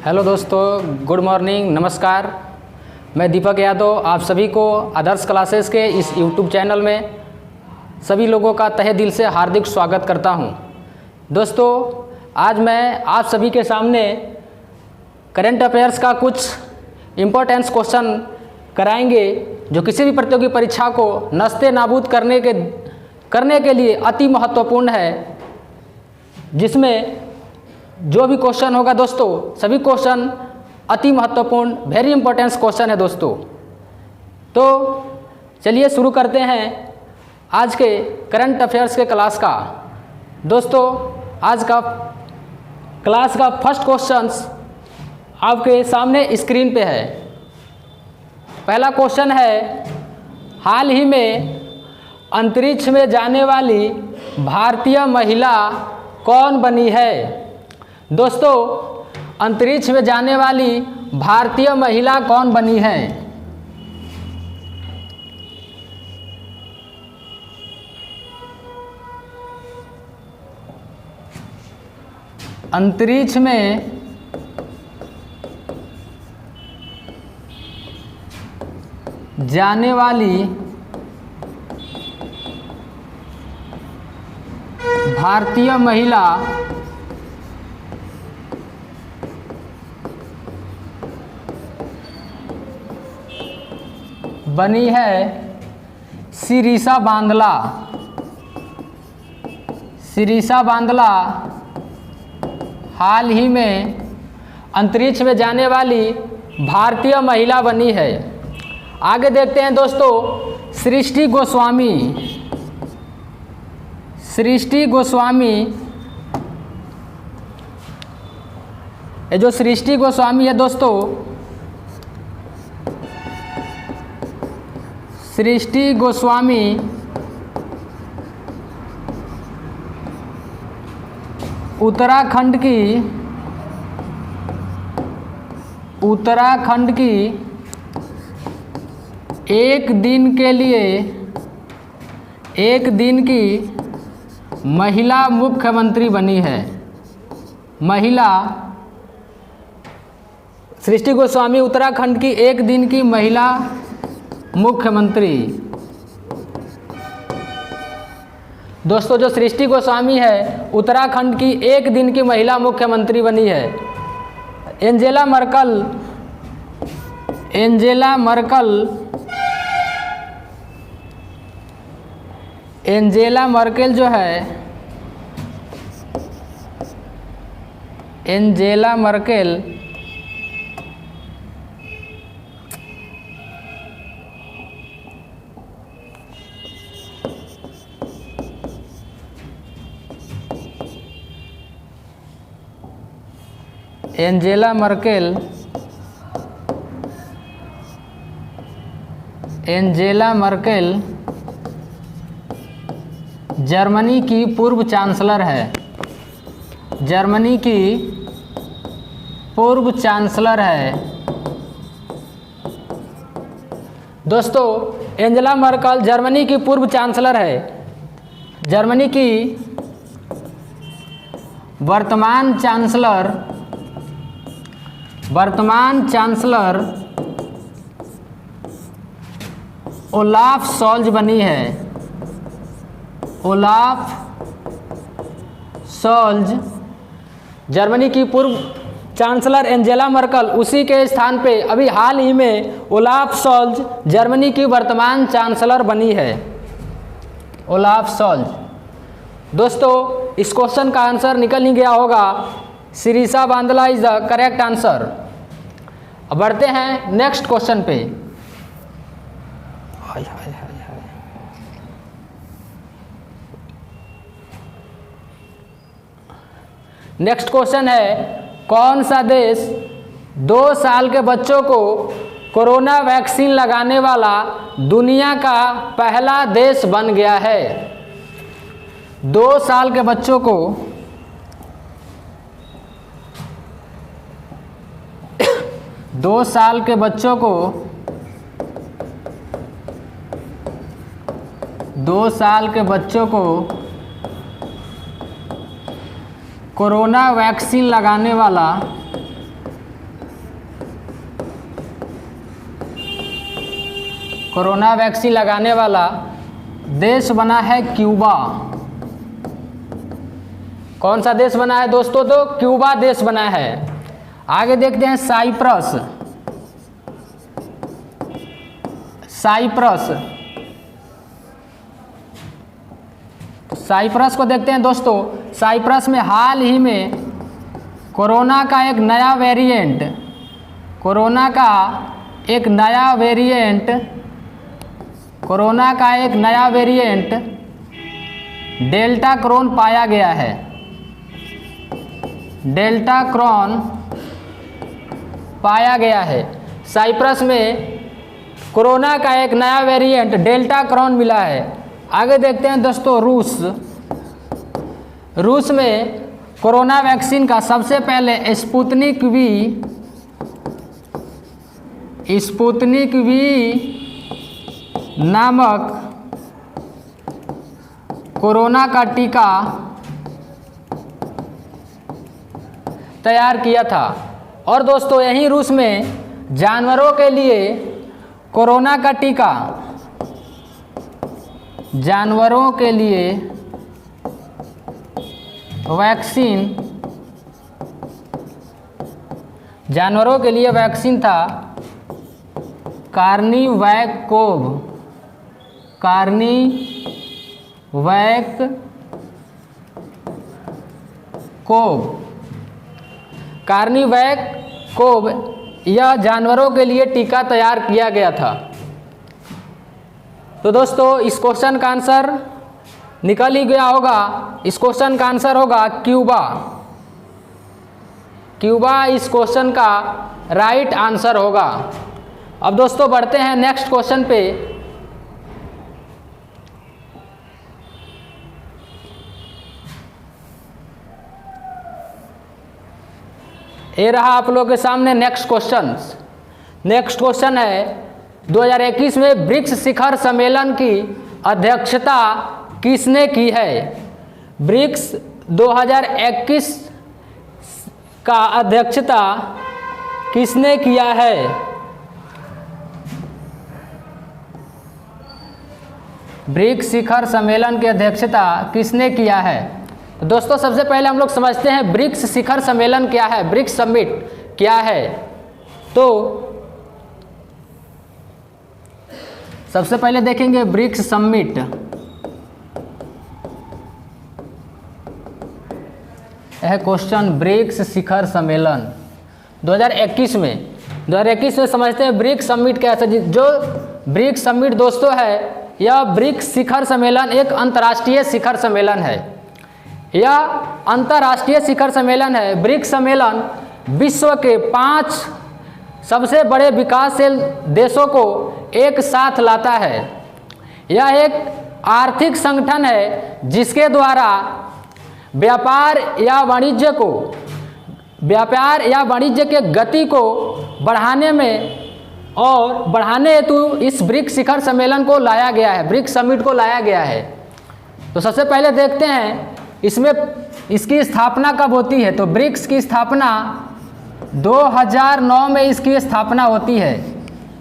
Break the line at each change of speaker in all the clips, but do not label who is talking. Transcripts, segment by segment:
Hello दोस्तों, good morning, नमस्कार। मैं दीपक यादव आप सभी को आदर्श क्लासेस के इस यूट्यूब चैनल में सभी लोगों का तहे दिल से हार्दिक स्वागत करता हूं। दोस्तों, आज मैं आप सभी के सामने करंट अफेयर्स का कुछ इम्पोर्टेंस क्वेश्चन कराएंगे जो किसी भी प्रतियोगी परीक्षा को नस्ते नाबूद करने के लिए अति महत्वपूर्ण है, जिसमें जो भी क्वेश्चन होगा दोस्तों, सभी क्वेश्चन अति महत्वपूर्ण, वेरी इंपॉर्टेंट क्वेश्चन है दोस्तों। तो चलिए शुरू करते हैं आज के करंट अफेयर्स के क्लास का। दोस्तों, आज का क्लास का फर्स्ट क्वेश्चन आपके सामने स्क्रीन पे है। पहला क्वेश्चन है, हाल ही में अंतरिक्ष में जाने वाली भारतीय महिला कौन बनी है? दोस्तों, अंतरिक्ष में जाने वाली भारतीय महिला कौन बनी है? अंतरिक्ष में जाने वाली भारतीय महिला बनी है शिरीषा बांदला। शिरीषा बांदला हाल ही में अंतरिक्ष में जाने वाली भारतीय महिला बनी है। आगे देखते हैं दोस्तों, सृष्टि गोस्वामी। सृष्टि गोस्वामी, ये जो सृष्टि गोस्वामी है दोस्तों, सृष्टि गोस्वामी उत्तराखंड की एक दिन की महिला मुख्यमंत्री बनी है। महिला सृष्टि गोस्वामी उत्तराखंड की एक दिन की महिला मुख्यमंत्री। दोस्तों, जो सृष्टि गोस्वामी है उत्तराखंड की एक दिन की महिला मुख्यमंत्री बनी है। एंजेला मर्केल जो है, एंजेला मर्केल जर्मनी की पूर्व चांसलर है। जर्मनी की पूर्व चांसलर है। दोस्तों, एंजेला मर्केल जर्मनी की पूर्व चांसलर है। जर्मनी की वर्तमान चांसलर ओलाफ शोल्ज बनी है। ओलाफ शोल्ज, जर्मनी की पूर्व चांसलर एंजेला मर्केल, उसी के स्थान पे अभी हाल ही में ओलाफ शोल्ज जर्मनी की वर्तमान चांसलर बनी है। Olaf Scholz. दोस्तों, इस क्वेश्चन का आंसर निकल नहीं गया होगा। Shirisha Bandla is the correct answer. अब बढ़ते हैं नेक्स्ट क्वेश्चन पे। नेक्स्ट क्वेश्चन है, कौन सा देश 2 साल के बच्चों को कोरोना वैक्सीन लगाने वाला दुनिया का पहला देश बन गया है? 2 साल के बच्चों को 2 साल के बच्चों को 2 साल के बच्चों को कोरोना वैक्सीन लगाने वाला कोरोना वैक्सीन लगाने वाला देश बना है क्यूबा। कौन सा देश बना है दोस्तों? तो क्यूबा देश बना है। आगे देखते हैं साइप्रस। साइप्रस को देखते हैं दोस्तों। साइप्रस में हाल ही में कोरोना का एक नया वेरिएंट डेल्टा क्रॉन पाया गया है। साइप्रस में कोरोना का एक नया वेरिएंट डेल्टा क्रॉन मिला है। आगे देखते हैं दोस्तों रूस में कोरोना वैक्सीन का सबसे पहले स्पुतनिक वी नामक कोरोना का टीका तैयार किया था। और दोस्तों यहीं रूस में जानवरों के लिए कोरोना का टीका वैक्सीन था कार्निवैकोव। यह जानवरों के लिए टीका तैयार किया गया था। तो दोस्तों इस क्वेश्चन का आंसर निकल ही गया होगा। इस क्वेश्चन का आंसर होगा क्यूबा इस क्वेश्चन का राइट आंसर होगा। अब दोस्तों बढ़ते हैं नेक्स्ट क्वेश्चन पे। ये रहा आप लोगों के सामने नेक्स्ट क्वेश्चन है 2021 में ब्रिक्स शिखर सम्मेलन की अध्यक्षता किसने की है? ब्रिक्स 2021 का अध्यक्षता किसने किया है? ब्रिक्स शिखर सम्मेलन की अध्यक्षता किसने किया है? तो दोस्तों सबसे पहले हम लोग समझते हैं ब्रिक्स शिखर सम्मेलन क्या है, ब्रिक्स समिट क्या है। तो सबसे पहले देखेंगे ब्रिक्स समिट। यह क्वेश्चन ब्रिक्स शिखर सम्मेलन 2021 में समझते हैं ब्रिक्स समिट क्या है। जो ब्रिक्स समिट दोस्तों है, यह ब्रिक्स शिखर सम्मेलन एक अंतर्राष्ट्रीय शिखर सम्मेलन है। यह अंतर्राष्ट्रीय शिखर सम्मेलन है। ब्रिक्स सम्मेलन विश्व के 5 सबसे बड़े विकासशील देशों को एक साथ लाता है। यह एक आर्थिक संगठन है जिसके द्वारा व्यापार या वाणिज्य के गति को बढ़ाने हेतु इस ब्रिक्स शिखर सम्मेलन को लाया गया है, ब्रिक्स समिट को लाया गया है। तो सबसे पहले देखते हैं इसकी स्थापना कब होती है। तो ब्रिक्स की स्थापना 2009 में इसकी स्थापना होती है।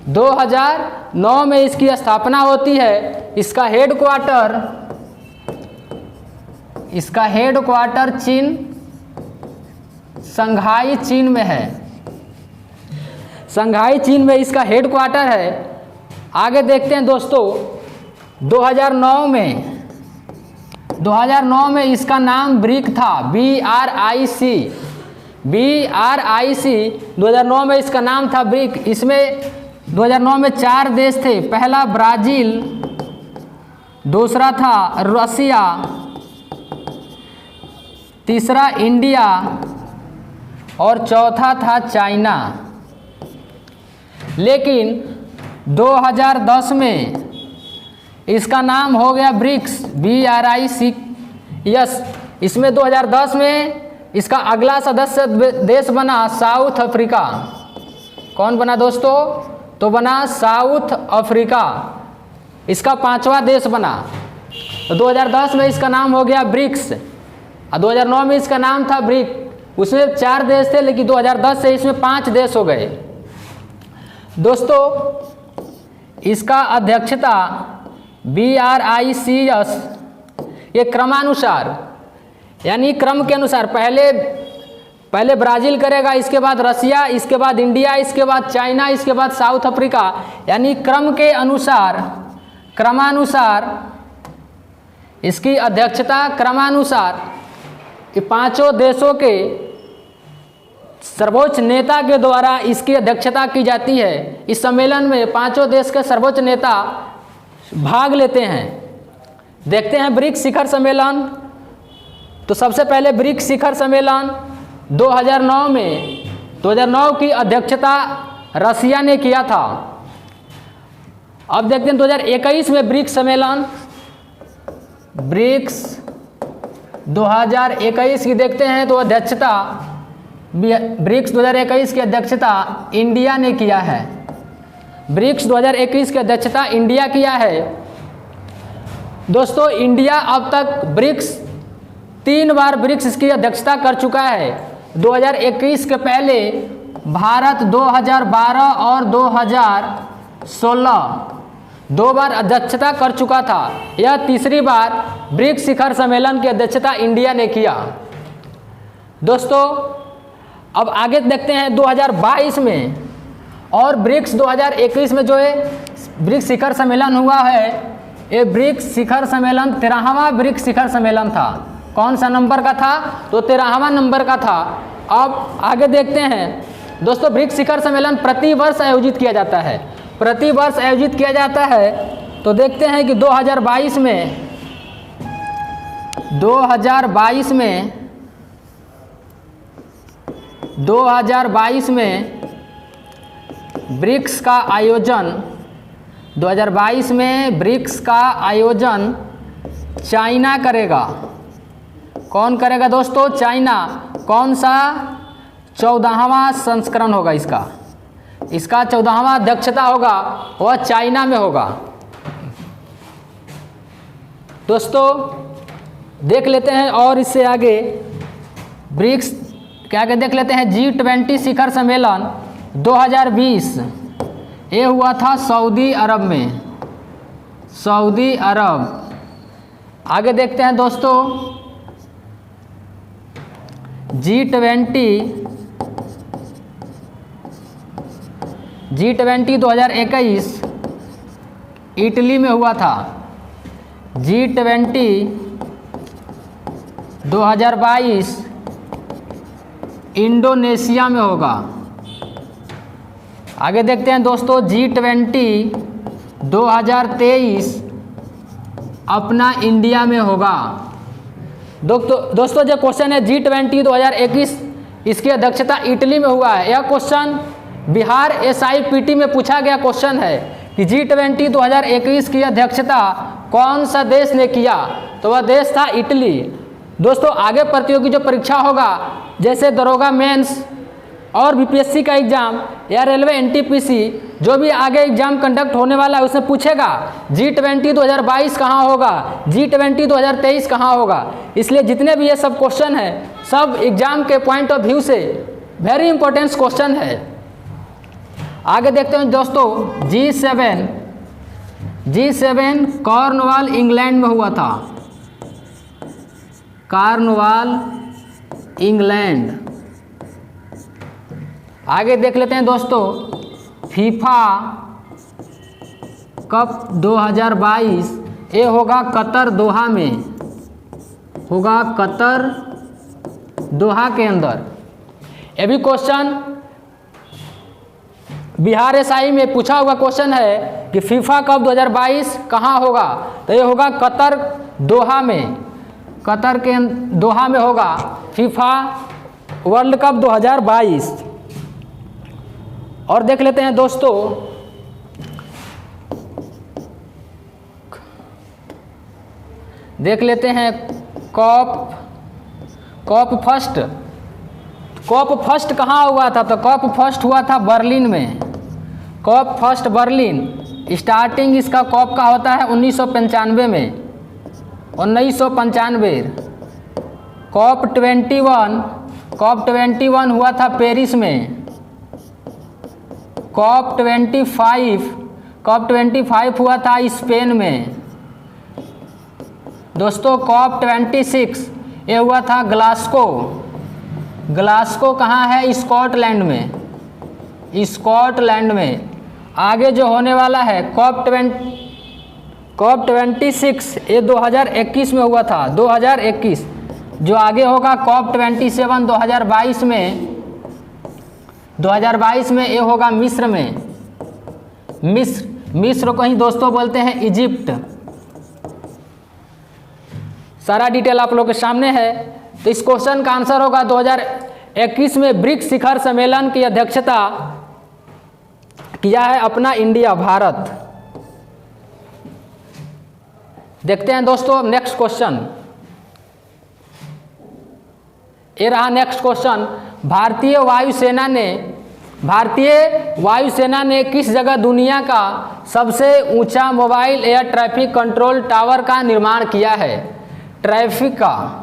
2009 में इसकी स्थापना होती है। इसका हेडक्वार्टर शंघाई चीन में है। शंघाई चीन में इसका हेडक्वार्टर है। आगे देखते हैं दोस्तों 2009 में इसका नाम ब्रिक था, BRIC। 2009 में इसका नाम था ब्रिक। इसमें 2009 में 4 देश थे। पहला ब्राज़ील, दूसरा था रसिया, तीसरा इंडिया और चौथा था चाइना। लेकिन 2010 में इसका नाम हो गया ब्रिक्स, BRIC। इसमें 2010 में इसका अगला सदस्य देश बना साउथ अफ्रीका। कौन बना दोस्तों? तो बना साउथ अफ्रीका। इसका 5वां देश बना। तो 2010 में इसका नाम हो गया ब्रिक्स और 2009 में इसका नाम था ब्रिक। उसमें 4 देश थे, लेकिन 2010 से इसमें 5 देश हो गए। दोस्तों इसका अध्यक्षता BRICS, ये क्रमानुसार यानी क्रम के अनुसार पहले ब्राज़ील करेगा, इसके बाद रसिया, इसके बाद इंडिया, इसके बाद चाइना, इसके बाद साउथ अफ्रीका, यानी क्रम के अनुसार क्रमानुसार इसकी अध्यक्षता क्रमानुसार ये पांचों देशों के सर्वोच्च नेता के द्वारा इसकी अध्यक्षता की जाती है। इस सम्मेलन में पांचों देश के सर्वोच्च नेता भाग लेते हैं। देखते हैं ब्रिक्स शिखर सम्मेलन। तो सबसे पहले ब्रिक्स शिखर सम्मेलन 2009 की अध्यक्षता रसिया ने किया था। अब देखते हैं 2021 में ब्रिक्स सम्मेलन, ब्रिक्स 2021 की देखते हैं तो अध्यक्षता ब्रिक्स 2021 की अध्यक्षता इंडिया ने किया है। ब्रिक्स 2021 की अध्यक्षता इंडिया किया है। दोस्तों इंडिया अब तक ब्रिक्स 3 बार ब्रिक्स की अध्यक्षता कर चुका है। 2021 के पहले भारत 2012 और 2016 2 बार अध्यक्षता कर चुका था। यह तीसरी बार ब्रिक्स शिखर सम्मेलन की अध्यक्षता इंडिया ने किया। दोस्तों अब आगे देखते हैं 2022 में और ब्रिक्स 2021 में जो है ब्रिक्स शिखर सम्मेलन हुआ है। ये ब्रिक्स शिखर सम्मेलन 13वां ब्रिक्स शिखर सम्मेलन था। कौन सा नंबर का था? तो 13वां नंबर का था। अब आगे देखते हैं दोस्तों, ब्रिक्स शिखर सम्मेलन प्रति वर्ष आयोजित किया जाता है। प्रति वर्ष आयोजित किया जाता है। तो देखते हैं कि 2022 में ब्रिक्स का आयोजन 2022 में ब्रिक्स का आयोजन चाइना करेगा। कौन करेगा दोस्तों? चाइना। कौन सा? 14वां संस्करण होगा इसका 14वां अध्यक्षता होगा, वह चाइना में होगा। दोस्तों देख लेते हैं और इससे आगे ब्रिक्स क्या आगे देख लेते हैं। G20 शिखर सम्मेलन 2020 ये हुआ था सऊदी अरब में, सऊदी अरब। आगे देखते हैं दोस्तों G20 2021 इटली में हुआ था। G20 2022 इंडोनेशिया में होगा। आगे देखते हैं दोस्तों G20 2023 अपना इंडिया में होगा। दोस्तों जो क्वेश्चन है G20 2021 इसकी अध्यक्षता इटली में हुआ है। यह क्वेश्चन बिहार SIPT में पूछा गया क्वेश्चन है कि G20 2021 की अध्यक्षता कौन सा देश ने किया? तो वह देश था इटली। दोस्तों आगे प्रतियोगी जो परीक्षा होगा जैसे दरोगा मेंस और BPSC का एग्जाम या रेलवे NTPC जो भी आगे एग्जाम कंडक्ट होने वाला है उसमें पूछेगा G20 2022 कहाँ होगा, G20 2023 कहाँ होगा। इसलिए जितने भी ये सब क्वेश्चन है सब एग्जाम के पॉइंट ऑफ व्यू से वेरी इंपॉर्टेंट क्वेश्चन है। आगे देखते हैं दोस्तों G7 कॉर्नवाल इंग्लैंड में हुआ था। Cornwall England. आगे देख लेते हैं दोस्तों फीफा कप 2022 ये होगा कतर दोहा में, होगा कतर दोहा के अंदर। ये भी क्वेश्चन बिहार SI में पूछा हुआ क्वेश्चन है कि फीफा कप 2022 कहाँ होगा? तो ये होगा कतर दोहा में, कतर के दोहा में होगा फीफा वर्ल्ड कप 2022। और देख लेते हैं दोस्तों कप फर्स्ट कहाँ हुआ था? तो कप फर्स्ट हुआ था बर्लिन में। Cup first Berlin. स्टार्टिंग इसका कप का होता है 1995 में, 1995। कप 21 हुआ था पेरिस में। कप 25 COP25 हुआ था स्पेन में। दोस्तों COP26 ये हुआ था ग्लासगो। ग्लासगो कहाँ है? स्कॉटलैंड में, स्कॉटलैंड में। आगे जो होने वाला है COP26 ये 2021 में हुआ था, 2021। जो आगे होगा COP27 2022 में, 2022 में ये होगा मिस्र में। मिस्र को ही दोस्तों बोलते हैं इजिप्ट। सारा डिटेल आप लोगों के सामने है। तो इस क्वेश्चन का आंसर होगा 2021 में ब्रिक्स शिखर सम्मेलन की अध्यक्षता किया है अपना इंडिया, भारत। देखते हैं दोस्तों नेक्स्ट क्वेश्चन। ये रहा नेक्स्ट क्वेश्चन। भारतीय वायुसेना ने किस जगह दुनिया का सबसे ऊंचा mobile air traffic control tower का निर्माण किया है? ट्रैफिक का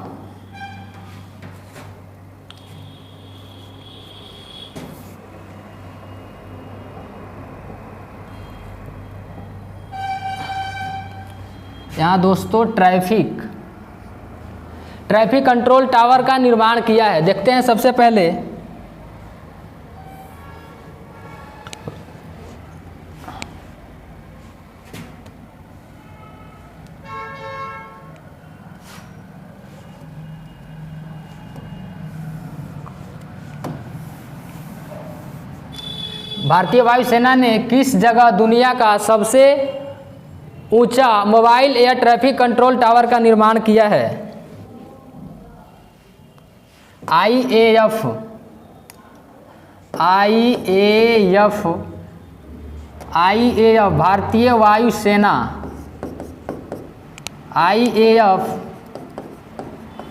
यहाँ दोस्तों ट्रैफिक कंट्रोल टावर का निर्माण किया है। देखते हैं सबसे पहले भारतीय वायुसेना ने किस जगह दुनिया का सबसे ऊंचा mobile air traffic control tower का निर्माण किया है? IAF भारतीय वायुसेना, IAF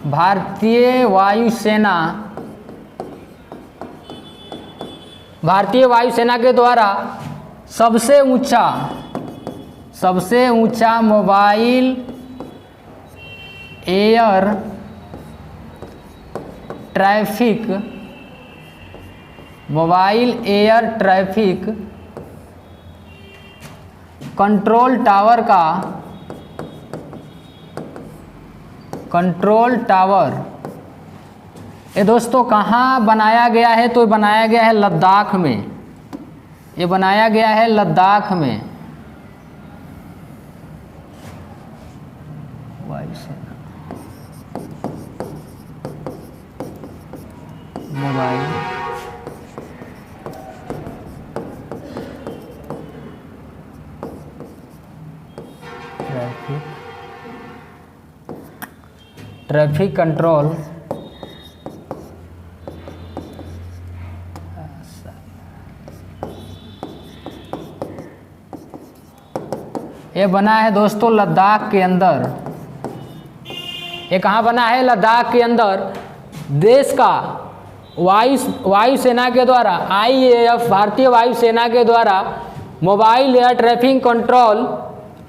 भारतीय वायुसेना के द्वारा सबसे ऊंचा mobile air traffic control tower ये दोस्तों कहाँ बनाया गया है? तो बनाया गया है लद्दाख में। ये बनाया गया है लद्दाख में। वायुसेना मोबाइल ट्रैफिक कंट्रोल ये बना है दोस्तों लद्दाख के अंदर। ये कहाँ बना है? लद्दाख के अंदर। देश का वायुसेना के द्वारा IAF भारतीय वायुसेना के द्वारा mobile air traffic control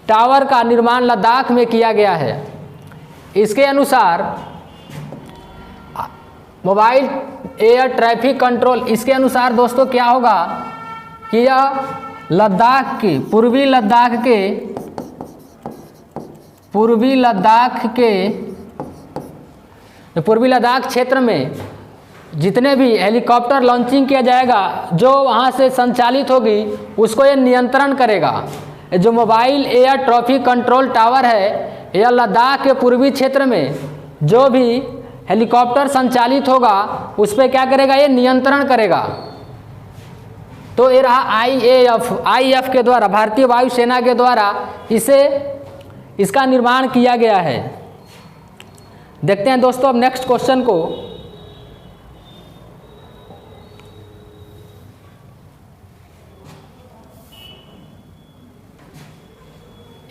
tower का निर्माण लद्दाख में किया गया है। इसके अनुसार मोबाइल एयर ट्रैफिक कंट्रोल, इसके अनुसार दोस्तों क्या होगा कि यह लद्दाख के पूर्वी लद्दाख क्षेत्र में जितने भी हेलीकॉप्टर लॉन्चिंग किया जाएगा, जो वहाँ से संचालित होगी, उसको ये नियंत्रण करेगा। जो mobile air traffic control tower है, यह लद्दाख के पूर्वी क्षेत्र में जो भी हेलीकॉप्टर संचालित होगा उस पर क्या करेगा? ये नियंत्रण करेगा। तो ये रहा IAF के द्वारा, भारतीय वायुसेना के द्वारा इसका निर्माण किया गया है। देखते हैं दोस्तों अब नेक्स्ट क्वेश्चन को।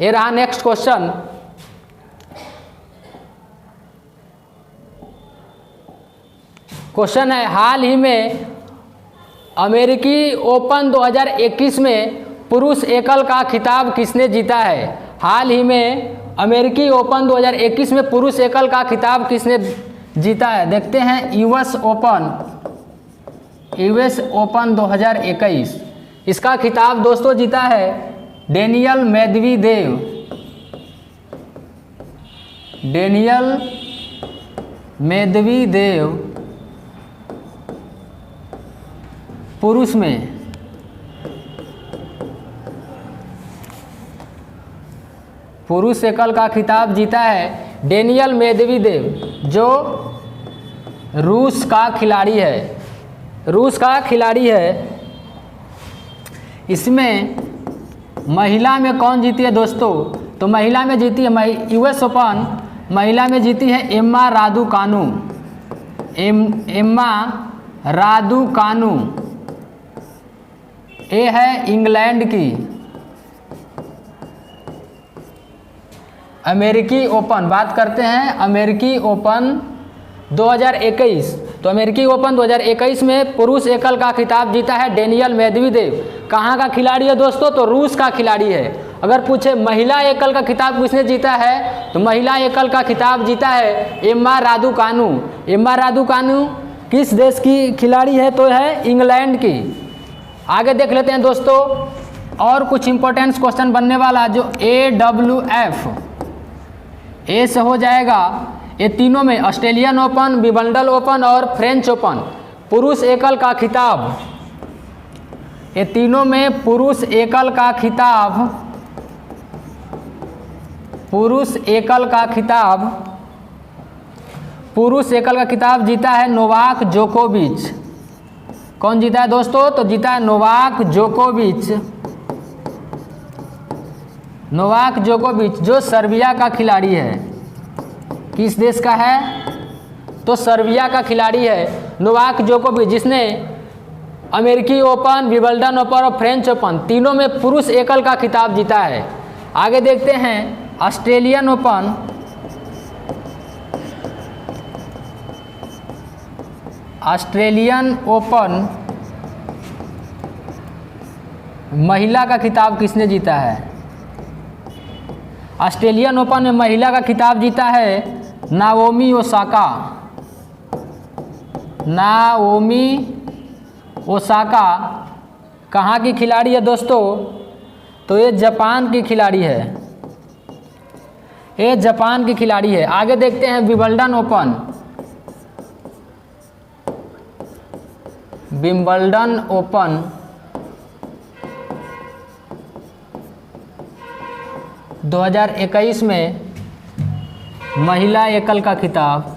ये रहा नेक्स्ट क्वेश्चन। क्वेश्चन है, हाल ही में अमेरिकी ओपन 2021 में पुरुष एकल का खिताब किसने जीता है? हाल ही में अमेरिकी ओपन 2021 में पुरुष एकल का खिताब किसने जीता है? देखते हैं US ओपन 2021, इसका खिताब दोस्तों जीता है डेनियल मेदवेदेव, डेनियल मेदवेदेव पुरुष में पुरुष एकल का खिताब जीता है डेनियल मेदवेदेव, जो रूस का खिलाड़ी है, रूस का खिलाड़ी है। इसमें महिला में कौन जीती है दोस्तों? तो महिला में जीती है यूएस ओपन, महिला में जीती है एम्मा रादुकानु, एम्मा रादुकानु। ये है इंग्लैंड की। अमेरिकी ओपन, बात करते हैं अमेरिकी ओपन 2021। तो अमेरिकी ओपन 2021 में पुरुष एकल का खिताब जीता है डेनियल मेदवेदेव। कहाँ का खिलाड़ी है दोस्तों? तो रूस का खिलाड़ी है। अगर पूछे महिला एकल का खिताब किसने जीता है, तो महिला एकल का खिताब जीता है एम्मा रादुकानु। एम्मा रादुकानु किस देश की खिलाड़ी है? तो है इंग्लैंड की। आगे देख लेते हैं दोस्तों और कुछ इंपॉर्टेंट क्वेश्चन बनने वाला, जो AWF ए से हो जाएगा। ये तीनों में ऑस्ट्रेलियन ओपन, विंबलडन ओपन और फ्रेंच ओपन पुरुष एकल का खिताब, ये तीनों में पुरुष एकल का खिताब, पुरुष एकल का खिताब, पुरुष एकल का खिताब जीता है नोवाक जोकोविच। कौन जीता है दोस्तों? तो जीता है नोवाक जोकोविच। नोवाक जोकोविच जो सर्बिया का खिलाड़ी है। किस देश का है? तो सर्बिया का खिलाड़ी है नोवाक जोकोविच, जिसने अमेरिकी ओपन, विंबलडन ओपन और फ्रेंच ओपन तीनों में पुरुष एकल का खिताब जीता है। आगे देखते हैं ऑस्ट्रेलियन ओपन, ऑस्ट्रेलियन ओपन महिला का खिताब किसने जीता है? ऑस्ट्रेलियन ओपन में महिला का खिताब जीता है नाओमी ओसाका। नाओमी ओसाका कहाँ की खिलाड़ी है दोस्तों? तो ये जापान की खिलाड़ी है, ये जापान की खिलाड़ी है। आगे देखते हैं विंबलडन ओपन, विंबलडन ओपन 2021 में महिला एकल का खिताब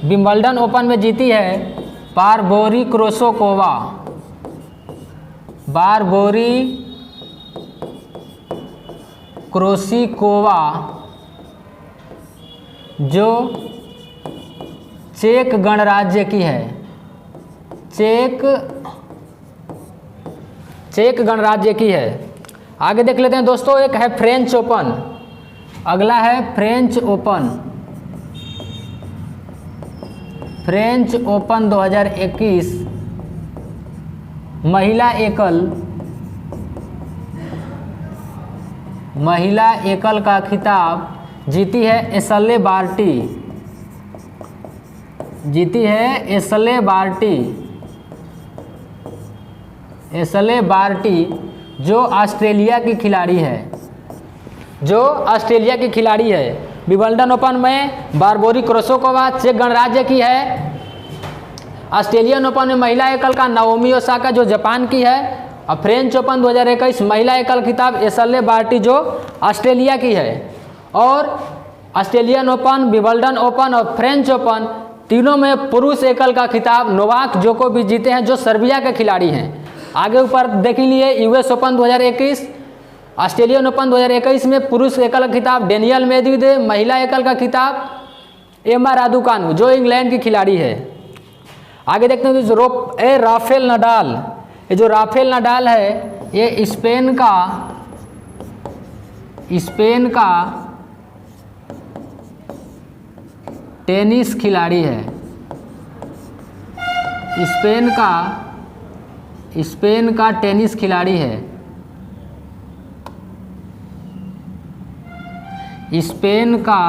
विंबलडन ओपन में जीती है बारबोरी क्रोसोकोवा। बारबोरी क्रोसिकोवा जो चेक गणराज्य की है, चेक गणराज्य की है। आगे देख लेते हैं दोस्तों, एक है फ्रेंच ओपन, अगला है फ्रेंच ओपन। फ्रेंच ओपन 2021 महिला एकल का खिताब जीती है एशले बार्टी, जीती है एशले बार्टी। एशले बार्टी जो ऑस्ट्रेलिया की खिलाड़ी है, जो ऑस्ट्रेलिया की खिलाड़ी है। विंबलडन ओपन में बारबोरी क्रोसोकोवा चेक गणराज्य की है। ऑस्ट्रेलियन ओपन में महिला एकल का नाओमी ओसाका जो जापान की है। और फ्रेंच ओपन 2021 महिला एकल खिताब एशले बार्टी जो ऑस्ट्रेलिया की है। और ऑस्ट्रेलियन ओपन, विंबलडन ओपन और फ्रेंच ओपन तीनों में पुरुष एकल का खिताब नोवाक जोकोविच जीते हैं जो सर्बिया के खिलाड़ी हैं। आगे ऊपर देख लिए यूएस ओपन 2021, ऑस्ट्रेलियन ओपन 2021 में पुरुष एकल का खिताब डेनियल मेदवेदेव, महिला एकल का खिताब एम्मा रादुकानु जो इंग्लैंड की खिलाड़ी है। आगे देखते हैं जो राफेल नडाल, ये जो राफेल नडाल है ये स्पेन का टेनिस खिलाड़ी है। स्पेन का टेनिस खिलाड़ी है। स्पेन का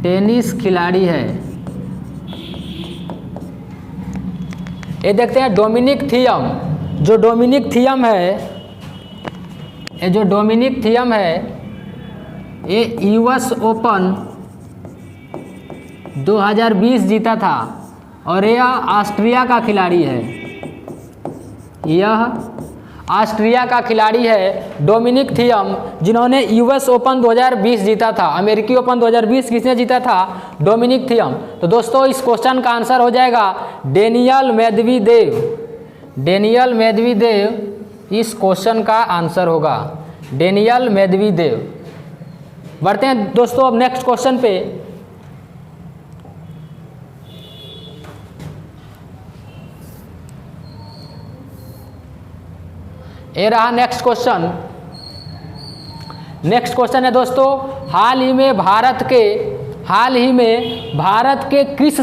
टेनिस खिलाड़ी है। ये देखते हैं डोमिनिक थियम। जो डोमिनिक थियम है, ये जो डोमिनिक थियम है ये यूएस ओपन 2020 जीता था और यह ऑस्ट्रिया का खिलाड़ी है। यह ऑस्ट्रिया का खिलाड़ी है डोमिनिक थियम, जिन्होंने यूएस ओपन 2020 जीता था। अमेरिकी ओपन 2020 किसने जीता था? Dominic Thiem. तो दोस्तों इस क्वेश्चन का आंसर हो जाएगा डेनियल मेदवेदेव। डेनियल मेदवेदेव इस क्वेश्चन का आंसर होगा, डेनियल मेदवेदेव। बढ़ते हैं दोस्तों अब नेक्स्ट क्वेश्चन पे। ये रहा नेक्स्ट क्वेश्चन। नेक्स्ट क्वेश्चन है दोस्तों, हाल ही में भारत के किस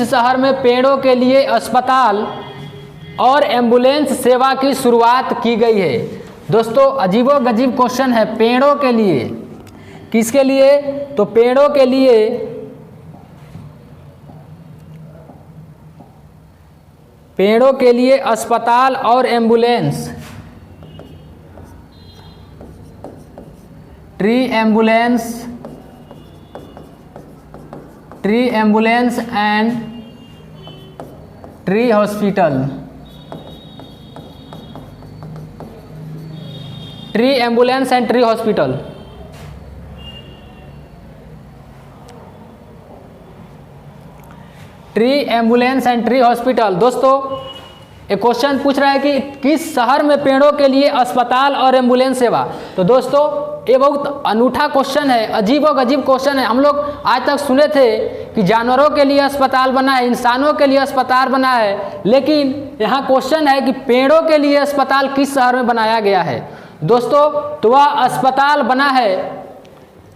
शहर में पेड़ों के लिए अस्पताल और एम्बुलेंस सेवा की शुरुआत की गई है? दोस्तों अजीबो गजीब क्वेश्चन है। पेड़ों के लिए, किसके लिए? तो पेड़ों के लिए, पेड़ों के लिए अस्पताल और ambulance, tree ambulance and tree hospital. Tree ambulance and tree hospital. Tree ambulance and tree hospital. दोस्तों एक क्वेश्चन पूछ रहा है कि किस शहर में पेड़ों के लिए अस्पताल और एम्बुलेंस सेवा। तो दोस्तों ये बहुत अनूठा क्वेश्चन है, अजीबोगरीब क्वेश्चन है। हम लोग आज तक सुने थे कि जानवरों के लिए अस्पताल बना है, इंसानों के लिए अस्पताल बना है, लेकिन यहाँ क्वेश्चन है कि पेड़ों के लिए अस्पताल किस शहर में बनाया गया है। दोस्तों तो वह अस्पताल बना है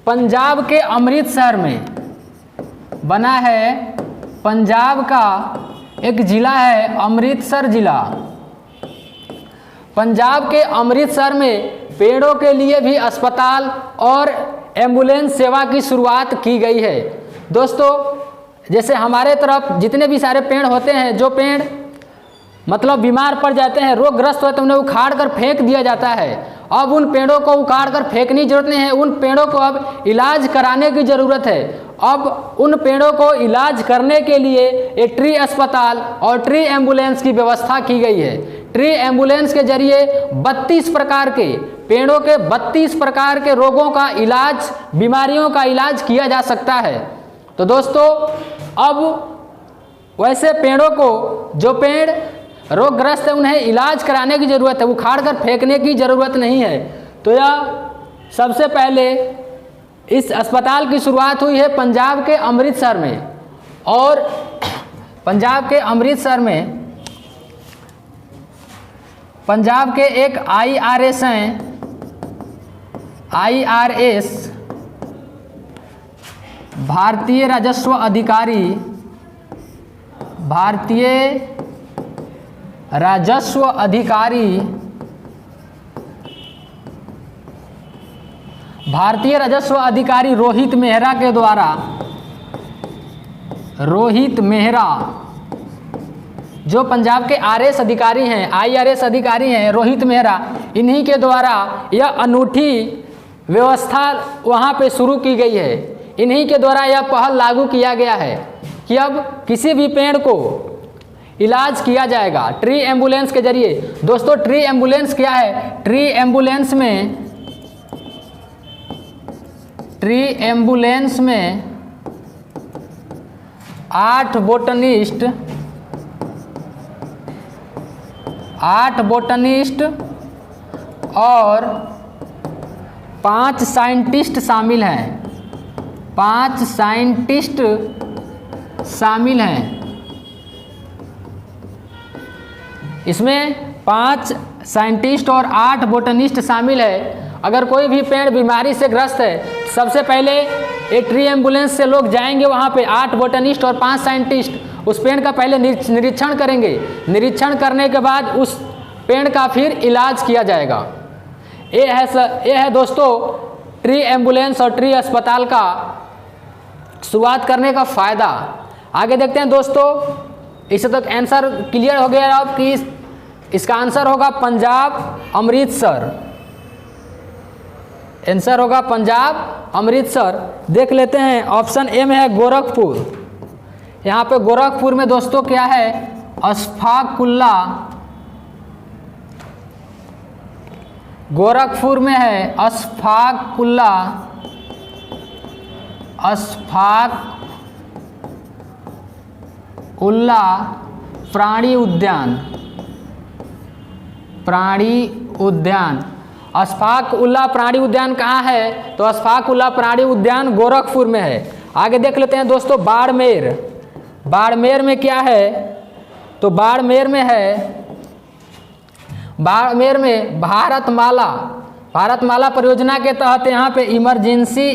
पंजाब के अमृतसर में, बना है पंजाब का एक ज़िला है अमृतसर ज़िला। पंजाब के अमृतसर में पेड़ों के लिए भी अस्पताल और एम्बुलेंस सेवा की शुरुआत की गई है। दोस्तों जैसे हमारे तरफ जितने भी सारे पेड़ होते हैं, जो पेड़ मतलब बीमार पड़ जाते हैं, रोगग्रस्त होते हैं, उन्हें उखाड़ कर फेंक दिया जाता है। अब उन पेड़ों को उखाड़ कर फेंकने की जरूरत नहीं है, उन पेड़ों को अब इलाज कराने की ज़रूरत है। अब उन पेड़ों को इलाज करने के लिए एक ट्री अस्पताल और ट्री एम्बुलेंस की व्यवस्था की गई है। ट्री एम्बुलेंस के जरिए 32 प्रकार के पेड़ों के 32 प्रकार के रोगों का इलाज, बीमारियों का इलाज किया जा सकता है। तो दोस्तों अब वैसे पेड़ों को, जो पेड़ रोगग्रस्त है, उन्हें इलाज कराने की ज़रूरत है, उखाड़ कर फेंकने की ज़रूरत नहीं है। तो यह सबसे पहले इस अस्पताल की शुरुआत हुई है पंजाब के अमृतसर में। और पंजाब के अमृतसर में पंजाब के एक IRS हैं, IRS भारतीय राजस्व अधिकारी, भारतीय राजस्व अधिकारी, भारतीय राजस्व अधिकारी रोहित मेहरा के द्वारा, रोहित मेहरा जो पंजाब के RS अधिकारी हैं, IRS अधिकारी हैं, रोहित मेहरा, इन्हीं के द्वारा यह अनूठी व्यवस्था वहाँ पे शुरू की गई है। इन्हीं के द्वारा यह पहल लागू किया गया है कि अब किसी भी पेड़ को इलाज किया जाएगा ट्री एम्बुलेंस के जरिए। दोस्तों ट्री एम्बुलेंस क्या है? ट्री एम्बुलेंस में 8 बोटनिस्ट और 5 साइंटिस्ट शामिल हैं। 5 साइंटिस्ट शामिल हैं। इसमें 5 साइंटिस्ट और 8 बोटनिस्ट शामिल है। अगर कोई भी पेड़ बीमारी से ग्रस्त है, सबसे पहले एक ट्री एम्बुलेंस से लोग जाएंगे वहाँ पे, 8 बोटनिस्ट और 5 साइंटिस्ट उस पेड़ का पहले निरीक्षण करेंगे। निरीक्षण करने के बाद उस पेड़ का फिर इलाज किया जाएगा। ये है दोस्तों ट्री एम्बुलेंस और ट्री अस्पताल का शुरुआत करने का फ़ायदा। आगे देखते हैं दोस्तों, इससे तक आंसर क्लियर हो गया अब कि इसका आंसर होगा पंजाब अमृतसर। आंसर होगा पंजाब अमृतसर। देख लेते हैं ऑप्शन ए में है गोरखपुर। यहाँ पे गोरखपुर में दोस्तों क्या है, अशफाकुल्ला। गोरखपुर में है अशफाकुल्ला प्राणी उद्यान। अशफाकुल्ला प्राणी उद्यान कहाँ है, तो अशफाकुल्ला प्राणी उद्यान गोरखपुर में है। आगे देख लेते हैं दोस्तों बाड़मेर। बाड़मेर में क्या है, तो बाड़मेर में भारतमाला परियोजना के तहत यहाँ पे इमरजेंसी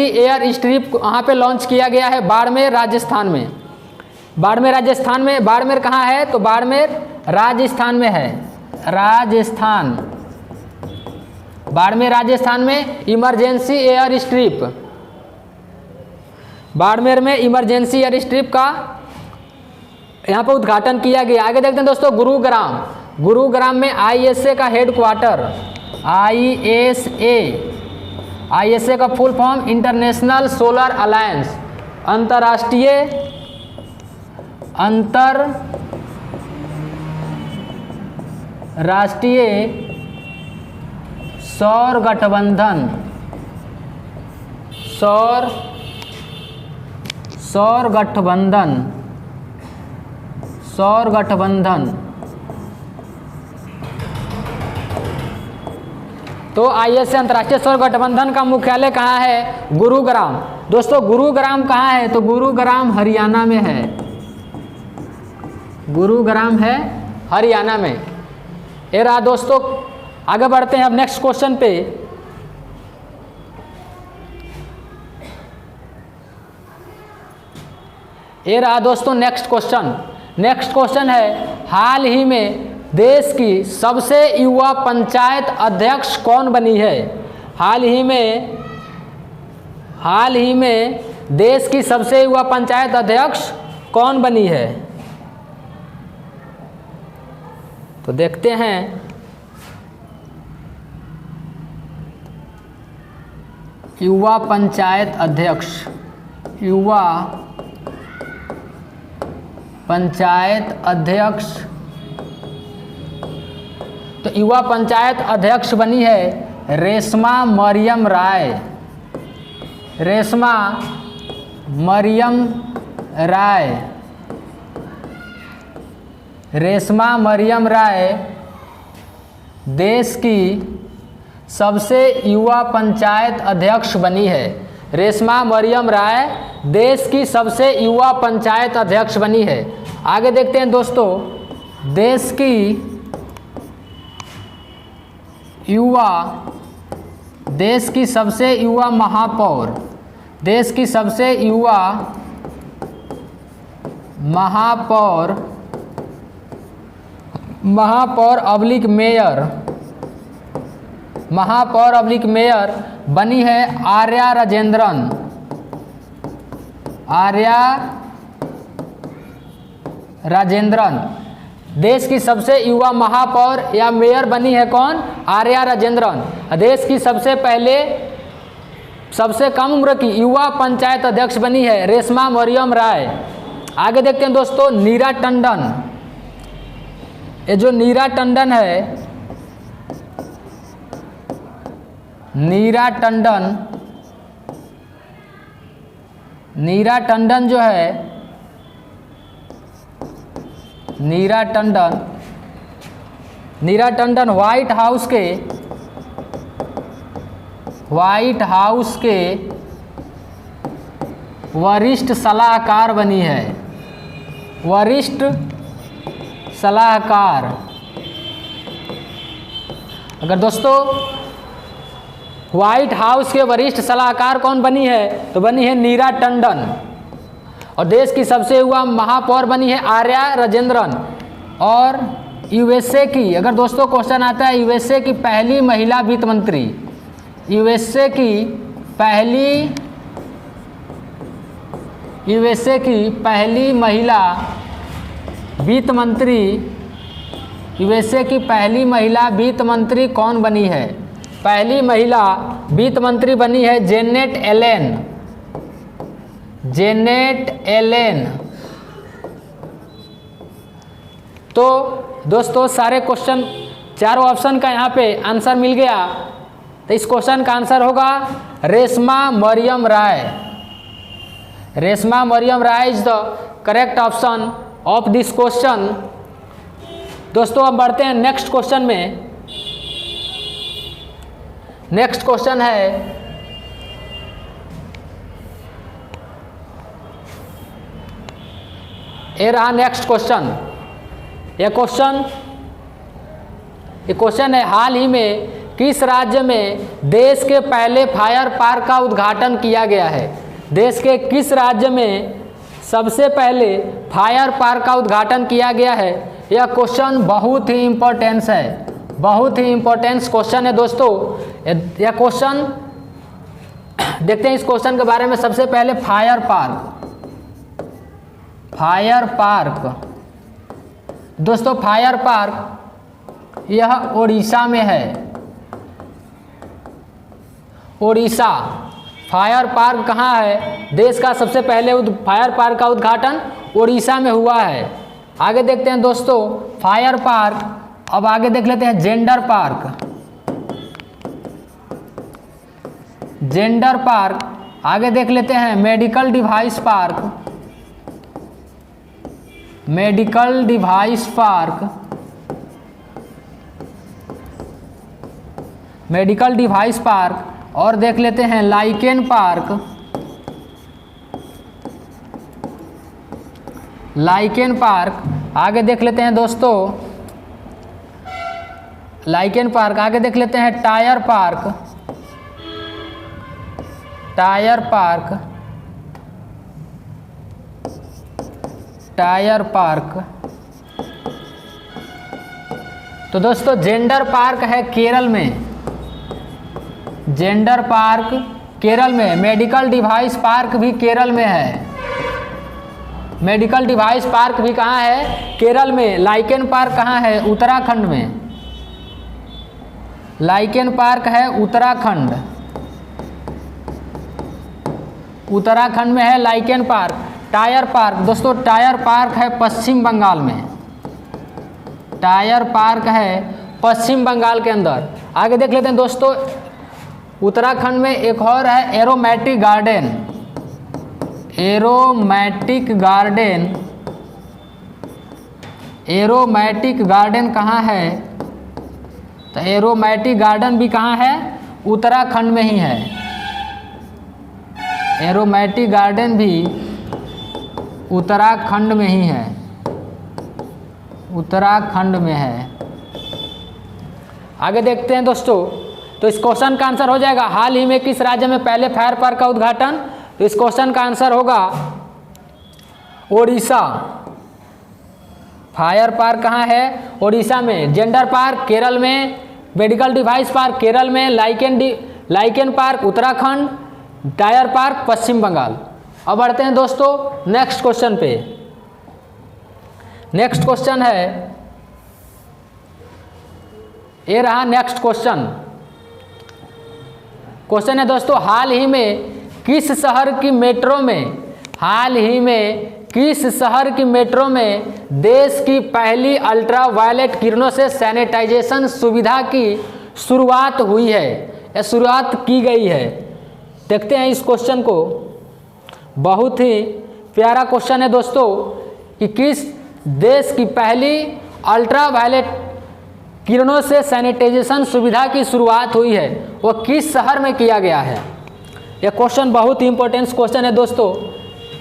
एयर स्ट्रिप वहाँ पे लॉन्च किया गया है बाड़मेर राजस्थान में। बाड़मेर कहाँ है, तो बाड़मेर राजस्थान में है। बाड़मेर राजस्थान में इमरजेंसी एयर स्ट्रिप, बाड़मेर में इमरजेंसी एयर स्ट्रिप का यहाँ पर उद्घाटन किया गया। आगे देखते हैं दोस्तों गुरुग्राम में ISA का हेडक्वार्टर, ISA का full form international solar alliance, अंतर्राष्ट्रीय सौर गठबंधन। तो ISA अंतर्राष्ट्रीय सौर गठबंधन का मुख्यालय कहाँ है, गुरुग्राम। दोस्तों गुरुग्राम कहाँ है, तो गुरुग्राम हरियाणा में है। गुरुग्राम है हरियाणा में। ये रहा दोस्तों। आगे बढ़ते हैं अब नेक्स्ट क्वेश्चन पे। ये रहा दोस्तों नेक्स्ट क्वेश्चन है, हाल ही में देश की सबसे युवा पंचायत अध्यक्ष कौन बनी है। हाल ही में देश की सबसे युवा पंचायत अध्यक्ष कौन बनी है, तो देखते हैं। युवा पंचायत अध्यक्ष, तो युवा पंचायत अध्यक्ष बनी है रेशमा मरियम राय देश की सबसे युवा पंचायत अध्यक्ष बनी है। रेशमा मरियम राय देश की सबसे युवा पंचायत अध्यक्ष बनी है। आगे देखते हैं दोस्तों, देश की सबसे युवा महापौर मेयर बनी है आर्या राजेंद्रन। देश की सबसे युवा महापौर या मेयर बनी है कौन, आर्या राजेंद्रन। देश की सबसे कम उम्र की युवा पंचायत अध्यक्ष बनी है रेशमा मरियम राय। आगे देखते हैं दोस्तों नीरा टंडन। ये जो नीरा टंडन है, नीरा टंडन जो है, नीरा टंडन व्हाइट हाउस के वरिष्ठ सलाहकार बनी है। वरिष्ठ सलाहकार। अगर दोस्तों व्हाइट हाउस के वरिष्ठ सलाहकार कौन बनी है, तो बनी है नीरा टंडन। और देश की सबसे युवा महापौर बनी है आर्या राजेंद्रन। और यूएसए की, अगर दोस्तों क्वेश्चन आता है यूएसए की पहली महिला वित्त मंत्री, यूएसए की पहली महिला वित्त मंत्री, यूएसए की पहली महिला वित्त मंत्री कौन बनी है? पहली महिला वित्त मंत्री बनी है जेनेट एलेन। Janet Allen. तो दोस्तों सारे क्वेश्चन, चारों ऑप्शन का यहाँ पे आंसर मिल गया। तो इस क्वेश्चन का आंसर होगा Reshma Mariam Rai. Reshma Mariam Rai is the correct option of this question. दोस्तों अब बढ़ते हैं नेक्स्ट क्वेश्चन में। नेक्स्ट क्वेश्चन है ये रहा नेक्स्ट क्वेश्चन। ये क्वेश्चन है हाल ही में किस राज्य में देश के पहले फायर पार्क का उद्घाटन किया गया है? देश के किस राज्य में सबसे पहले फायर पार्क का उद्घाटन किया गया है? यह क्वेश्चन बहुत ही इम्पोर्टेंस है, बहुत ही इम्पोर्टेंस क्वेश्चन है दोस्तों। यह क्वेश्चन देखते हैं इस क्वेश्चन के बारे में। सबसे पहले फायर पार्क दोस्तों, फायर पार्क यह उड़ीसा में है। उड़ीसा। फायर पार्क कहाँ है? देश का सबसे पहले फायर पार्क का उद्घाटन उड़ीसा में हुआ है। आगे देखते हैं दोस्तों फायर पार्क। अब आगे देख लेते हैं जेंडर पार्क। Gender park. आगे देख लेते हैं medical device park. Medical device park. Medical device park. और देख लेते हैं लाइकेन पार्क। Lichen park. आगे देख लेते हैं दोस्तों लाइकेन पार्क। आगे देख लेते हैं tyre park. Tyre park. Tyre park. तो दोस्तों जेंडर पार्क है केरल में। जेंडर पार्क केरल में। मेडिकल डिवाइस पार्क भी केरल में है। मेडिकल डिवाइस पार्क भी कहाँ है? केरल में। लाइकेन पार्क कहाँ है? उत्तराखंड में। लाइकेन पार्क है उत्तराखंड। उत्तराखंड में है लाइकेन पार्क। टायर पार्क दोस्तों, टायर पार्क है पश्चिम बंगाल में। टायर पार्क है पश्चिम बंगाल के अंदर। आगे देख लेते हैं दोस्तों उत्तराखंड में एक और है aromatic garden. Aromatic garden. Aromatic garden कहाँ है? तो एरोमेटिक गार्डन भी कहाँ है? उत्तराखंड में ही है। एरोमेटिक गार्डन भी उत्तराखंड में ही है। उत्तराखंड में है। आगे देखते हैं दोस्तों। तो इस क्वेश्चन का आंसर हो जाएगा हाल ही में किस राज्य में पहले फायर पार्क का उद्घाटन? तो इस क्वेश्चन का आंसर होगा ओडिशा। फायर पार्क कहाँ है? ओडिशा में। जेंडर पार्क केरल में। मेडिकल डिवाइस पार्क केरल में। Lichen park Uttarakhand. Tyre park Paschim Bengal. अब बढ़ते हैं दोस्तों नेक्स्ट क्वेश्चन पे। नेक्स्ट क्वेश्चन है ये रहा नेक्स्ट क्वेश्चन। क्वेश्चन है दोस्तों हाल ही में किस शहर की मेट्रो में, हाल ही में किस शहर की मेट्रो में देश की पहली अल्ट्रा वायलेट किरणों से सैनिटाइजेशन सुविधा की शुरुआत हुई है या शुरुआत की गई है? देखते हैं इस क्वेश्चन को। बहुत ही प्यारा क्वेश्चन है दोस्तों कि किस देश की पहली अल्ट्रा वायलेट किरणों से सैनिटाइजेशन सुविधा की शुरुआत हुई है, वो किस शहर में किया गया है? यह क्वेश्चन बहुत ही इंपॉर्टेंट क्वेश्चन है दोस्तों।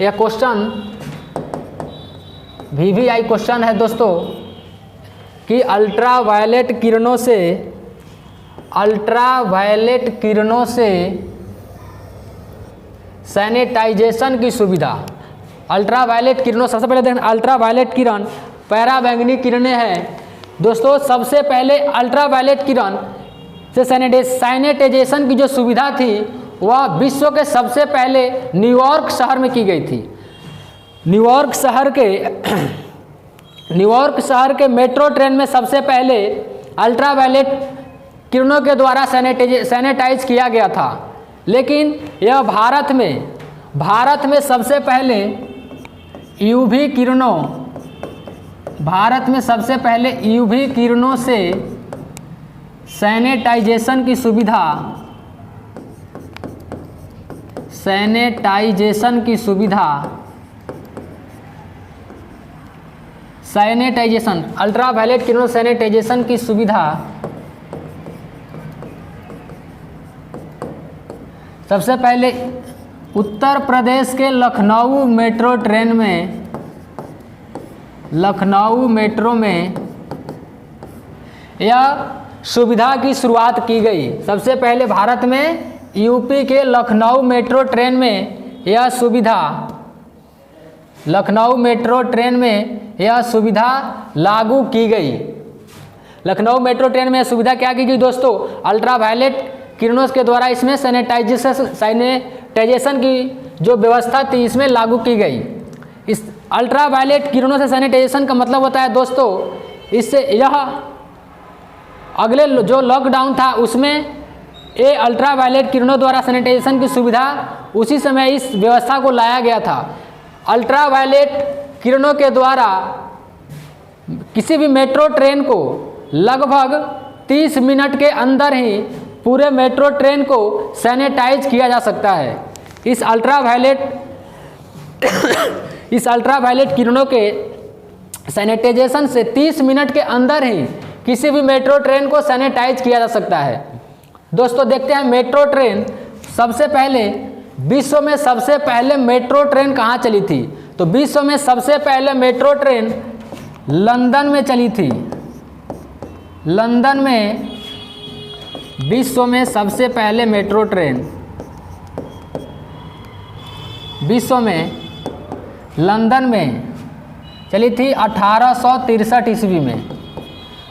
यह क्वेश्चन VVI क्वेश्चन है दोस्तों कि अल्ट्रा वायलेट किरणों से सैनिटाइजेशन की सुविधा। अल्ट्रा वायलेट किरणों, सबसे पहले देखें अल्ट्रा वायलेट किरण पैराबैंगनी किरणें हैं। दोस्तों सबसे पहले अल्ट्रावायलेट किरण से सैनिटाइजेशन की जो सुविधा थी वह विश्व के सबसे पहले न्यूयॉर्क शहर में की गई थी। न्यूयॉर्क शहर के मेट्रो ट्रेन में सबसे पहले अल्ट्रावायलेट किरणों के द्वारा सैनिटाइज किया गया था। लेकिन यह भारत में सबसे पहले यूवी किरणों से सैनिटाइजेशन की सुविधा अल्ट्रावायलेट किरणों सैनिटाइजेशन की सुविधा सबसे पहले उत्तर प्रदेश के लखनऊ मेट्रो में यह सुविधा की शुरुआत की गई। सबसे पहले भारत में यूपी के लखनऊ मेट्रो ट्रेन में यह सुविधा लागू की गई। लखनऊ मेट्रो ट्रेन में यह सुविधा क्या की गई दोस्तों? अल्ट्रावायलेट किरणों के द्वारा इसमें सैनिटाइजेशन की जो व्यवस्था थी इसमें लागू की गई। इस अल्ट्रावायलेट किरणों से सैनिटाइजेशन का मतलब होता है दोस्तों, इससे यह अगले जो लॉकडाउन था उसमें ये अल्ट्रावायलेट किरणों द्वारा सैनिटाइजेशन की सुविधा उसी समय इस व्यवस्था को लाया गया था। अल्ट्रावायलेट किरणों के द्वारा किसी भी मेट्रो ट्रेन को लगभग 30 मिनट के अंदर ही पूरे मेट्रो ट्रेन को सैनिटाइज किया जा सकता है। इस अल्ट्रावायलेट किरणों के सैनिटाइजेशन से 30 मिनट के अंदर ही किसी भी मेट्रो ट्रेन को सैनिटाइज किया जा सकता है। दोस्तों देखते हैं मेट्रो ट्रेन विश्व में सबसे पहले मेट्रो ट्रेन कहाँ चली थी? तो विश्व में सबसे पहले मेट्रो ट्रेन लंदन में चली थी। विश्व में सबसे पहले मेट्रो ट्रेन लंदन में चली थी 1863 ईस्वी में।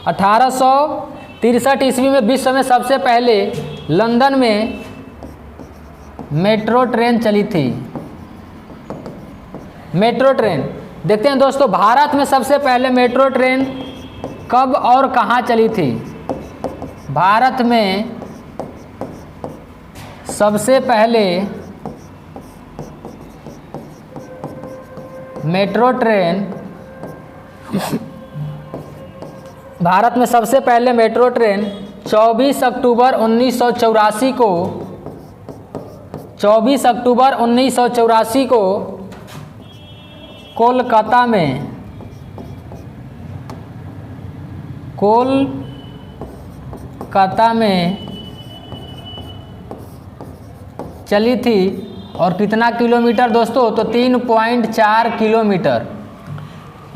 1863 ईस्वी में विश्व में सबसे पहले लंदन में मेट्रो ट्रेन चली थी। मेट्रो ट्रेन देखते हैं दोस्तों, भारत में सबसे पहले मेट्रो ट्रेन कब और कहाँ चली थी? भारत में सबसे पहले मेट्रो ट्रेन 24 अक्टूबर 1984 को कोलकाता में चली थी। और कितना किलोमीटर दोस्तों? तो 3.4 किलोमीटर।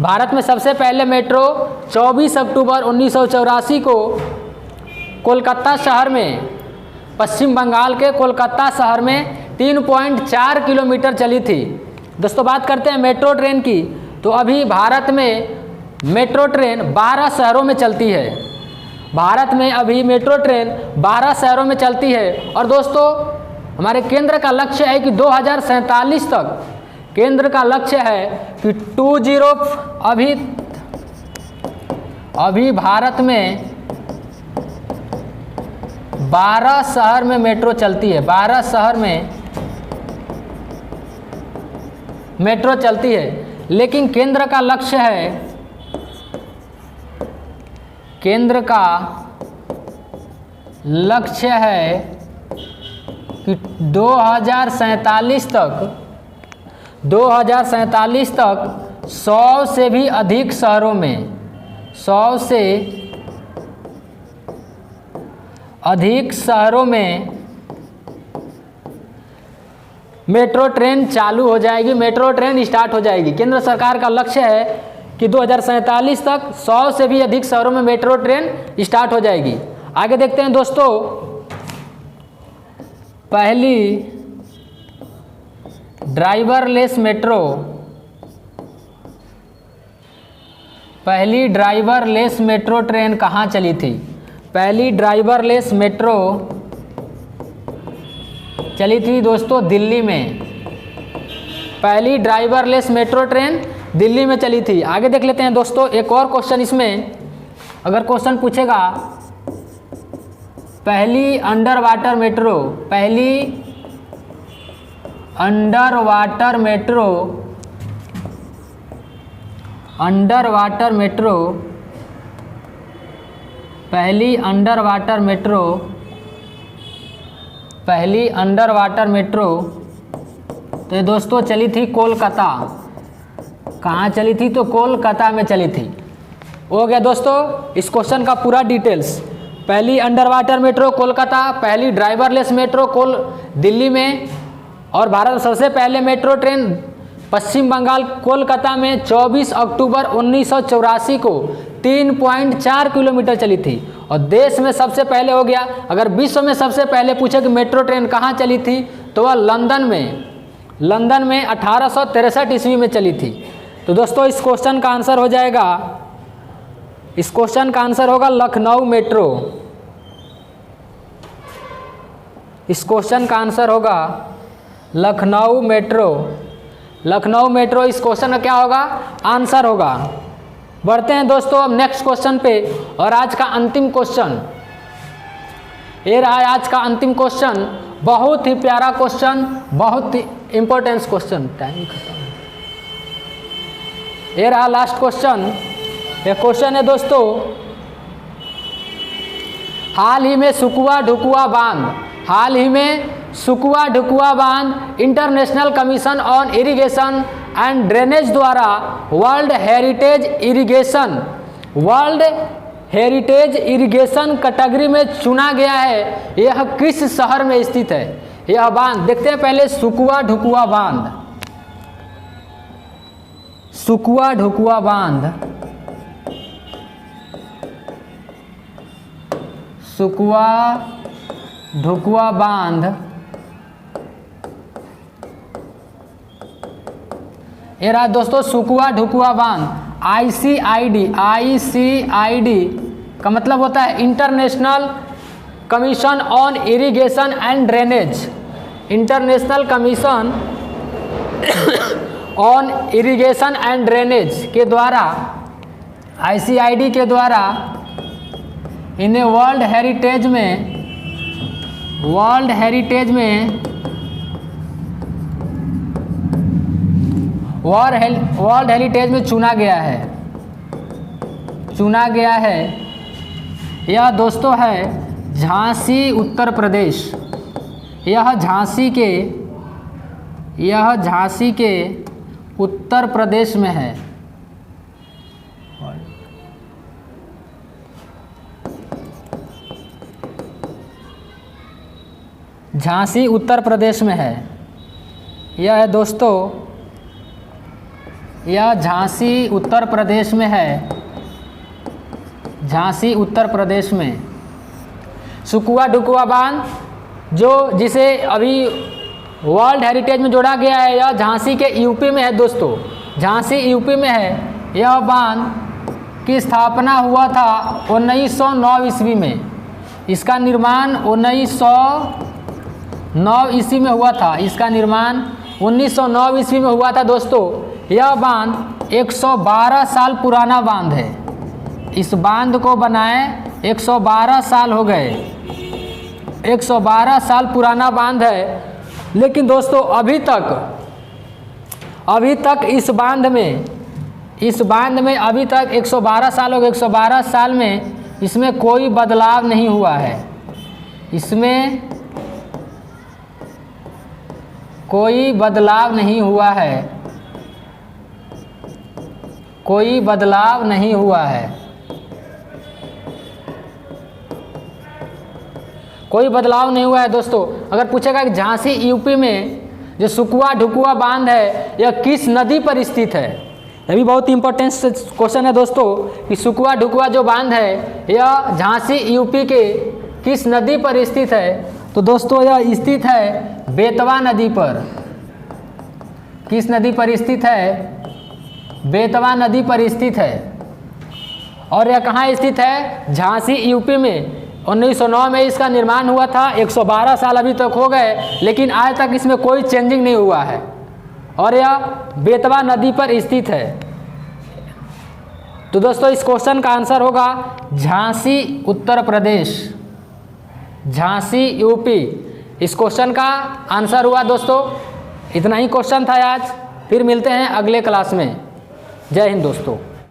भारत में सबसे पहले मेट्रो 24 अक्टूबर 1984 को कोलकाता शहर में, पश्चिम बंगाल के कोलकाता शहर में 3.4 किलोमीटर चली थी। दोस्तों बात करते हैं मेट्रो ट्रेन की, तो अभी भारत में मेट्रो ट्रेन 12 शहरों में चलती है। भारत में अभी मेट्रो ट्रेन 12 शहरों में चलती है। और दोस्तों हमारे केंद्र का लक्ष्य है कि 2047 तक केंद्र का लक्ष्य है कि 20 अभी भारत में 12 शहर में मेट्रो चलती है। 12 शहर में मेट्रो चलती है। लेकिन केंद्र का लक्ष्य है कि 2047 तक 100 से भी अधिक शहरों में, 100 से अधिक शहरों में मेट्रो ट्रेन चालू हो जाएगी, मेट्रो ट्रेन स्टार्ट हो जाएगी। केंद्र सरकार का लक्ष्य है कि 2047 तक 100 से भी अधिक शहरों में मेट्रो ट्रेन स्टार्ट हो जाएगी। आगे देखते हैं दोस्तों, पहली ड्राइवरलेस पहली ड्राइवरलेस मेट्रो ट्रेन कहाँ चली थी? पहली ड्राइवरलेस मेट्रो चली थी दोस्तों दिल्ली में। पहली ड्राइवरलेस मेट्रो ट्रेन दिल्ली में चली थी। आगे देख लेते हैं दोस्तों एक और क्वेश्चन। इसमें अगर क्वेश्चन पूछेगा पहली अंडर वाटर मेट्रो, पहली under water metro, under water metro, पहली अंडर वाटर मेट्रो, पहली अंडर वाटर मेट्रो तो ये दोस्तों चली थी कोलकाता। कहाँ चली थी? तो कोलकाता में चली थी। हो गया दोस्तों इस क्वेश्चन का पूरा डिटेल्स। पहली अंडर वाटर मेट्रो कोलकाता, पहली ड्राइवरलेस मेट्रो दिल्ली में, और भारत में सबसे पहले मेट्रो ट्रेन पश्चिम बंगाल कोलकाता में 24 अक्टूबर 1984 को 3.4 किलोमीटर चली थी। और देश में सबसे पहले हो गया, अगर विश्व में सबसे पहले पूछे कि मेट्रो ट्रेन कहाँ चली थी तो वह लंदन में 1863 ईस्वी में चली थी। तो दोस्तों इस क्वेश्चन का आंसर हो जाएगा, इस क्वेश्चन का आंसर होगा लखनऊ मेट्रो। इस क्वेश्चन का आंसर होगा लखनऊ मेट्रो। लखनऊ मेट्रो इस क्वेश्चन का क्या होगा? आंसर होगा। बढ़ते हैं दोस्तों अब नेक्स्ट क्वेश्चन पे। और आज का अंतिम क्वेश्चन, ये रहा आज का अंतिम क्वेश्चन। बहुत ही प्यारा क्वेश्चन, बहुत ही इंपॉर्टेंट क्वेश्चन। टाइम खत्म। ये रहा लास्ट क्वेश्चन। ये क्वेश्चन है दोस्तों, हाल ही में सुकुआ ढुकुआ बांध, हाल ही में सुकुआ ढुकुआ बांध international commission on irrigation and drainage द्वारा वर्ल्ड हेरिटेज इरिगेशन कैटेगरी में चुना गया है। यह किस शहर में स्थित है? यह बांध देखते हैं पहले। सुकुआ ढुकुआ बांध, सुकुआ ढुकुआ बांध, सुकुआ ढुकुआ बांध, ये रहा दोस्तों सुकुआ ढुकुआ बांध। ICID का मतलब होता है international commission on irrigation and drainage. International commission on irrigation and drainage के द्वारा, ICID के द्वारा इन्हें वर्ल्ड हेरिटेज में चुना गया है। यह दोस्तों है झांसी उत्तर प्रदेश। यह झांसी के उत्तर प्रदेश में है। झांसी उत्तर प्रदेश में है। यह है दोस्तों, यह झांसी उत्तर प्रदेश में है। झांसी उत्तर प्रदेश में सुकुआ ढुकुआ बांध जिसे अभी वर्ल्ड हेरिटेज में जोड़ा गया है, यह झांसी के यूपी में है दोस्तों। झांसी यूपी में है। यह बांध की स्थापना हुआ था 1909 ईस्वी में। इसका निर्माण 1909 ईस्वी में हुआ था। इसका निर्माण 1909 ईस्वी में हुआ था दोस्तों। यह बांध 112 साल पुराना बांध है। इस बांध को बनाए 112 साल हो गए। 112 साल पुराना बांध है। लेकिन दोस्तों अभी तक इस बांध में अभी तक 112 साल हो गए। 112 साल में इसमें कोई बदलाव नहीं हुआ है। इसमें कोई बदलाव नहीं हुआ है। कोई बदलाव नहीं हुआ है। कोई बदलाव नहीं हुआ है दोस्तों। अगर पूछेगा कि झांसी यूपी में जो सुकुआ ढुकुआ बांध है यह किस नदी पर स्थित है, यह भी बहुत इंपॉर्टेंट क्वेश्चन है दोस्तों कि सुकुआ ढुकुआ जो बांध है यह झांसी यूपी के किस नदी पर स्थित है। तो दोस्तों यह स्थित है बेतवा नदी पर। किस नदी पर स्थित है? बेतवा नदी पर स्थित है। और यह कहाँ स्थित है? झांसी यूपी में। 1909 में इसका निर्माण हुआ था। 112 साल अभी तक हो गए, लेकिन आज तक इसमें कोई चेंजिंग नहीं हुआ है। और यह बेतवा नदी पर स्थित है। तो दोस्तों इस क्वेश्चन का आंसर होगा झांसी उत्तर प्रदेश, झांसी यूपी। इस क्वेश्चन का आंसर हुआ दोस्तों। इतना ही क्वेश्चन था आज। फिर मिलते हैं अगले क्लास में। जय हिंद दोस्तों।